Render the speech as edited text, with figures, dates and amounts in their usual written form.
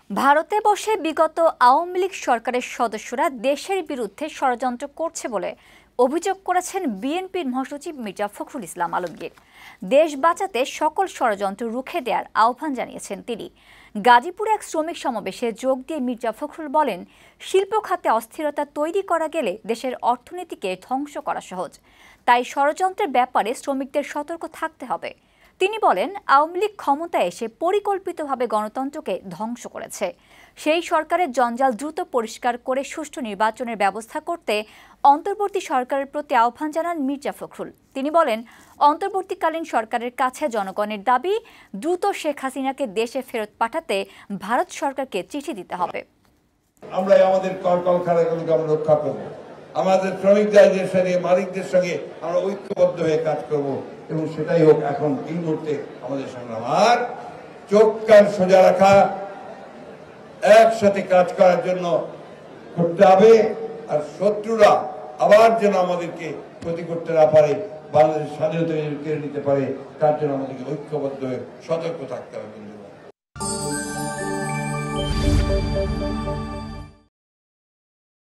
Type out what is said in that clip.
ভারতে বসে বিগত আওয়ামী লীগ সরকারের সদস্যরা দেশের বিরুদ্ধে ষড়যন্ত্র করছে বলে অভিযোগ করেছেন বিএনপির মহাসচিব মির্জা ফখরুল ইসলাম আলমগীর। দেশ বাঁচাতে সকল ষড়যন্ত্র রুখে দেওয়ার আহ্বান জানিয়েছেন তিনি। গাজীপুরে এক শ্রমিক সমাবেশে যোগ দিয়ে মির্জা ফখরুল বলেন, শিল্প খাতে অস্থিরতা তৈরি করা গেলে দেশের অর্থনীতিকে ধ্বংস করা সহজ, তাই ষড়যন্ত্রের ব্যাপারে শ্রমিকদের সতর্ক থাকতে হবে। তিনি বলেন, আওয়ামী লীগ ক্ষমতায় এসে পরিকল্পিতভাবে গণতন্ত্রকে ধ্বংস করেছে। সেই সরকারের জঞ্জাল দ্রুত পরিষ্কার করে সুষ্ঠু নির্বাচনের ব্যবস্থা করতে অন্তর্বর্তী সরকারের প্রতি আহ্বান জানান মির্জা ফখরুল। তিনি বলেন, অন্তর্বর্তীকালীন সরকারের কাছে জনগণের দাবি, দ্রুত শেখ হাসিনাকে দেশে ফেরত পাঠাতে ভারত সরকারকে চিঠি দিতে হবে। আমরা আমাদের কলকারখানাগুলোকে আমরা রক্ষা করব, আমাদের শ্রমিকদের সঙ্গে মালিকদের সঙ্গে আমরা ঐক্যবদ্ধ হয়ে কাজ করব, এবং সেটাই হোক এখন এই মুহূর্তে আমাদের সংগ্রাম। আর চোখ কান সোজা রাখা, একসাথে কাজ করার জন্য করতে হবে। আর শত্রুরা আবার যেন আমাদেরকে ক্ষতি করতে না পারে, বাংলাদেশ স্বাধীনতা কেড়ে নিতে পারে, তার জন্য আমাদেরকে ঐক্যবদ্ধ হয়ে সতর্ক থাকতে হবে।